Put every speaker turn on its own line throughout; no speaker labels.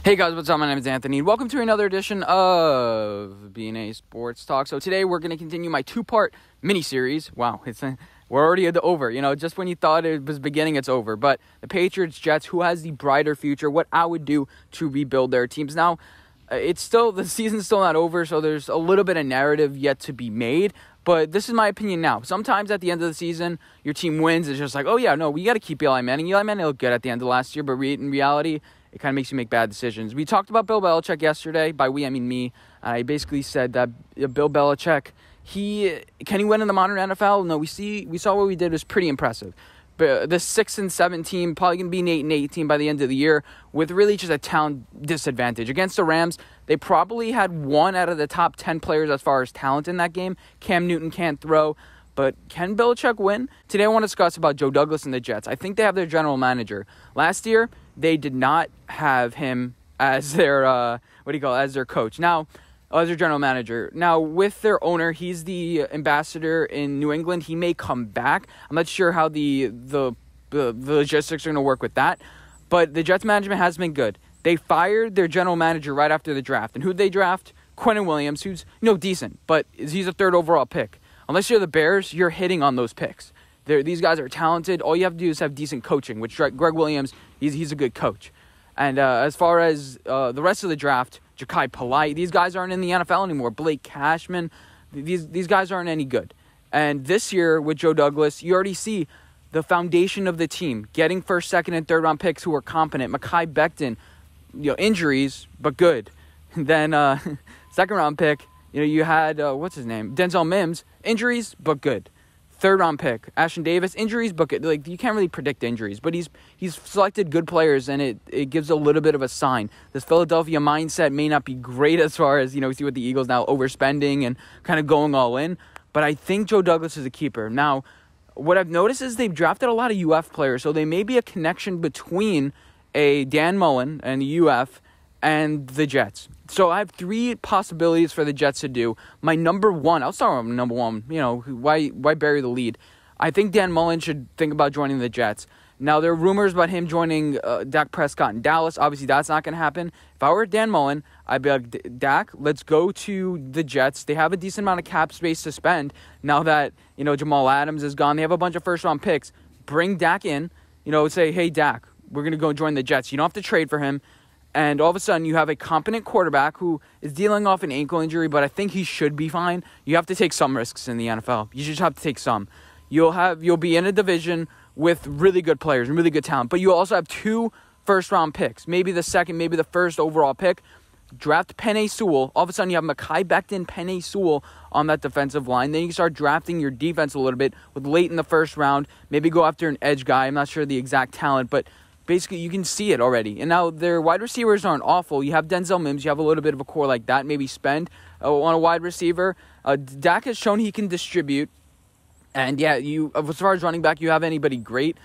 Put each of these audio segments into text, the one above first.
Hey guys, what's up? My name is Anthony. Welcome to another edition of B&A Sports Talk. So today we're going to continue my two-part mini-series. Wow, we're already at the over. Just when you thought it was beginning, it's over. But the Patriots, Jets, who has the brighter future, what I would do to rebuild their teams. Now, the season's still not over, so there's a little bit of narrative yet to be made. But this is my opinion now. Sometimes at the end of the season, your team wins. It's just like, oh yeah, no, we got to keep Eli Manning. Eli Manning looked good at the end of last year, but in reality, it kind of makes you make bad decisions. We talked about Bill Belichick yesterday. By we, I mean me. I basically said that Bill Belichick, can he win in the modern NFL? No, we saw what we did was pretty impressive. But the 6-7 team probably going to be an 8-8 team by the end of the year with really just a talent disadvantage. Against the Rams, they probably had one out of the top 10 players as far as talent in that game. Cam Newton can't throw. But can Belichick win? Today I want to discuss about Joe Douglas and the Jets. I think they have their general manager. Last year, they did not have him as their, as their coach. Now, as their general manager. Now, with their owner, he's the ambassador in New England. He may come back. I'm not sure how the logistics are going to work with that. But the Jets management has been good. They fired their general manager right after the draft. And who'd they draft? Quinnen Williams, who's, decent. But he's a third overall pick. Unless you're the Bears, you're hitting on those picks. These guys are talented. All you have to do is have decent coaching, which Greg Williams, he's a good coach. And as far as the rest of the draft, Jachai Polite, these guys aren't in the NFL anymore. Blake Cashman, these guys aren't any good. And this year with Joe Douglas, you already see the foundation of the team, getting first, second, and third round picks who are competent. Mekhi Becton, injuries, but good. Then second round pick, you had, Denzel Mims, injuries, but good. Third round pick, Ashton Davis, injuries, but good. You can't really predict injuries, but he's selected good players, and it gives a little bit of a sign. This Philadelphia mindset may not be great as far as, we see with the Eagles now overspending and kind of going all in, but I think Joe Douglas is a keeper. Now, what I've noticed is they've drafted a lot of UF players, so there may be a connection between a Dan Mullen and the UF and the Jets. So I have three possibilities for the Jets to do. My number one, I'll start with number one. Why bury the lead? I think Dan Mullen should think about joining the Jets. Now, there are rumors about him joining Dak Prescott in Dallas. Obviously, that's not going to happen. If I were Dan Mullen, I'd be like, Dak, let's go to the Jets. They have a decent amount of cap space to spend. Now that, Jamal Adams is gone, they have a bunch of first-round picks. Bring Dak in. Say, hey, Dak, we're going to go join the Jets. You don't have to trade for him. And all of a sudden, you have a competent quarterback who is dealing off an ankle injury, but I think he should be fine. You have to take some risks in the NFL. You just have to take some. You'll be in a division with really good players and really good talent, but you also have two first-round picks, maybe the second, maybe the first overall pick. Draft Penei Sewell. All of a sudden, you have Mekhi Becton, Penei Sewell on that defensive line. Then you start drafting your defense a little bit with late in the first round. Maybe go after an edge guy. I'm not sure the exact talent, but basically, you can see it already. And now their wide receivers aren't awful. You have Denzel Mims. You have a little bit of a core like that. Maybe spend on a wide receiver. Dak has shown he can distribute. And yeah, as far as running back, you have anybody great.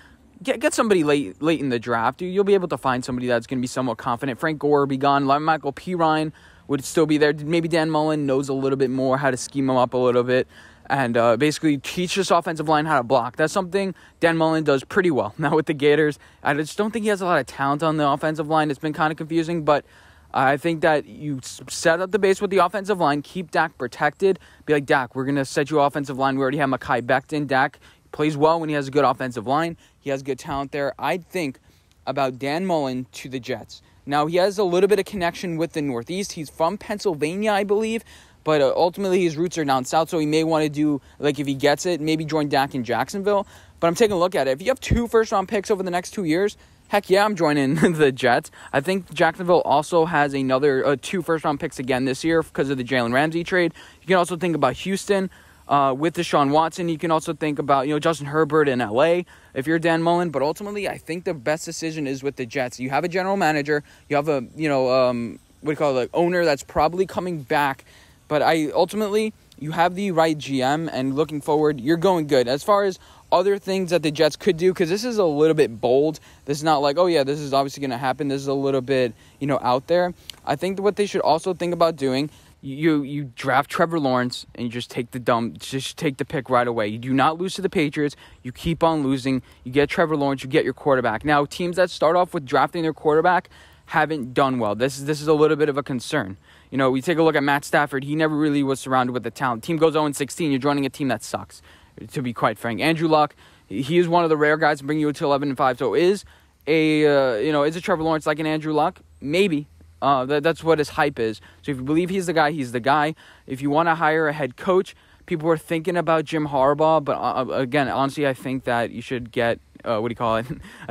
Get somebody late in the draft. You'll be able to find somebody that's going to be somewhat confident. Frank Gore will be gone. Michael Pirine would still be there. Maybe Dan Mullen knows a little bit more how to scheme him up a little bit. And basically teach this offensive line how to block. That's something Dan Mullen does pretty well. Now with the Gators, I just don't think he has a lot of talent on the offensive line. It's been kind of confusing, but I think that you set up the base with the offensive line, keep Dak protected, be like, Dak, we're going to set you offensive line. We already have Mekhi Becton. Dak plays well when he has a good offensive line. He has good talent there. I'd think about Dan Mullen to the Jets. Now, he has a little bit of connection with the Northeast. He's from Pennsylvania, I believe. But ultimately, his roots are down south, so he may want to do, if he gets it, maybe join Dak in Jacksonville. But I'm taking a look at it. If you have two first-round picks over the next 2 years, heck yeah, I'm joining the Jets. I think Jacksonville also has another two first-round picks again this year because of the Jalen Ramsey trade. You can also think about Houston with Deshaun Watson. You can also think about, Justin Herbert in L.A. if you're Dan Mullen. But ultimately, I think the best decision is with the Jets. You have a general manager. You have a, owner that's probably coming back. But ultimately, you have the right GM, and looking forward, you're going good. As far as other things that the Jets could do, because this is a little bit bold. This is not like, oh, yeah, this is obviously going to happen. This is a little bit, out there. I think that what they should also think about doing, you draft Trevor Lawrence, and you just take the pick right away. You do not lose to the Patriots. You keep on losing. You get Trevor Lawrence. You get your quarterback. Now, teams that start off with drafting their quarterback haven't done well. This is a little bit of a concern. You know, we take a look at Matt Stafford. He never really was surrounded with the talent. Team goes 0-16. You're joining a team that sucks, to be quite frank. Andrew Luck, he is one of the rare guys to bring you to 11-5. So is a Trevor Lawrence like an Andrew Luck? Maybe. That's what his hype is. So if you believe he's the guy, he's the guy. If you want to hire a head coach, people were thinking about Jim Harbaugh, but again, honestly, I think that you should get I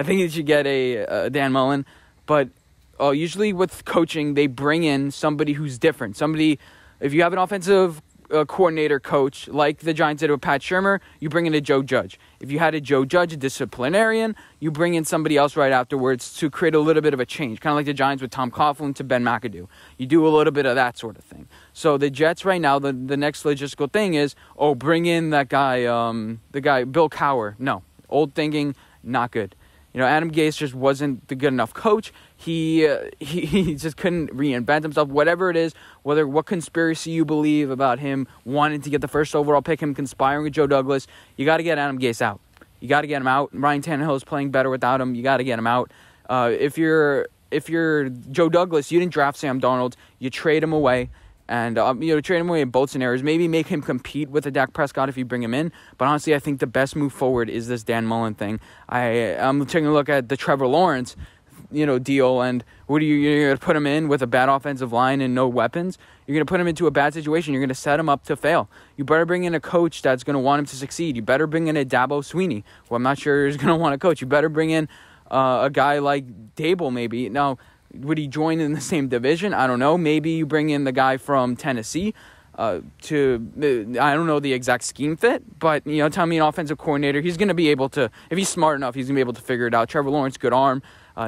think you should get a Dan Mullen. But usually with coaching, they bring in somebody who's different. Somebody, if you have an offensive coordinator coach like the Giants did with Pat Shurmur, you bring in a Joe Judge. If you had a Joe Judge, a disciplinarian, you bring in somebody else right afterwards to create a little bit of a change, kind of like the Giants with Tom Coughlin to Ben McAdoo. You do a little bit of that sort of thing. So the Jets right now, the next logistical thing is, bring in that guy, Bill Cowher. No, old thinking, not good. You know, Adam Gase just wasn't the good enough coach. He just couldn't reinvent himself. Whatever it is, what conspiracy you believe about him wanting to get the first overall pick, him conspiring with Joe Douglas, you got to get Adam Gase out. You got to get him out. Ryan Tannehill is playing better without him. You got to get him out. If you're Joe Douglas, you didn't draft Sam Darnold. You trade him away. And, trade him away in both scenarios. Maybe make him compete with a Dak Prescott if you bring him in. But honestly, I think the best move forward is this Dan Mullen thing. I'm taking a look at the Trevor Lawrence, deal. And you're going to put him in with a bad offensive line and no weapons? You're going to put him into a bad situation. You're going to set him up to fail. You better bring in a coach that's going to want him to succeed. You better bring in a Dabo Sweeney, who I'm not sure is going to want to coach. You better bring in a guy like Dable maybe. Now, would he join in the same division? I don't know. Maybe you bring in the guy from Tennessee I don't know the exact scheme fit, but, tell me an offensive coordinator, he's going to be able to, if he's smart enough, he's going to be able to figure it out. Trevor Lawrence, good arm,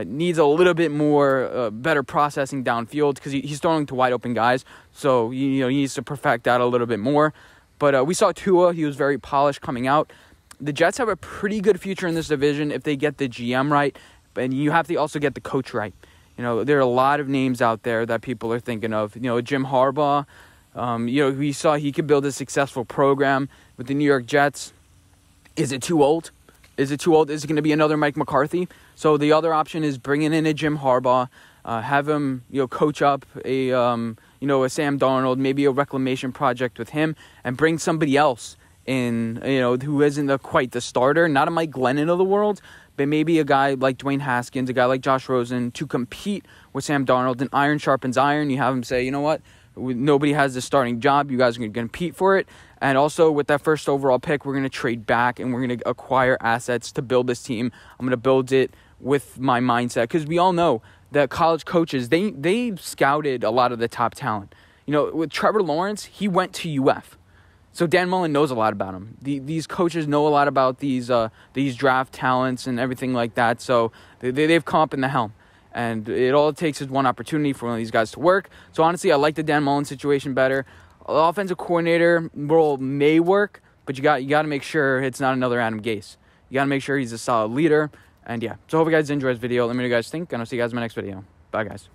needs a little bit more better processing downfield because he's throwing to wide open guys, so, he needs to perfect that a little bit more. But we saw Tua, he was very polished coming out. The Jets have a pretty good future in this division if they get the GM right, and you have to also get the coach right. There are a lot of names out there that people are thinking of. Jim Harbaugh, we saw he could build a successful program with the New York Jets. Is it too old? Is it going to be another Mike McCarthy? So the other option is bringing in a Jim Harbaugh, have him, coach up a Sam Darnold, maybe a reclamation project with him, and bring somebody else in, who isn't quite the starter, not a Mike Glennon of the world, but maybe a guy like Dwayne Haskins, a guy like Josh Rosen to compete with Sam Darnold. And iron sharpens iron. You have him say, you know what? Nobody has the starting job. You guys are going to compete for it. And also with that first overall pick, we're going to trade back and we're going to acquire assets to build this team. I'm going to build it with my mindset because we all know that college coaches, they scouted a lot of the top talent. With Trevor Lawrence, he went to UF. So Dan Mullen knows a lot about him. These coaches know a lot about these draft talents and everything like that. So they've come up in the helm. And all it takes is one opportunity for one of these guys to work. So honestly, I like the Dan Mullen situation better. The offensive coordinator role may work, but you got to make sure it's not another Adam Gase. You got to make sure he's a solid leader. And yeah, so hope you guys enjoyed this video. Let me know what you guys think, and I'll see you guys in my next video. Bye, guys.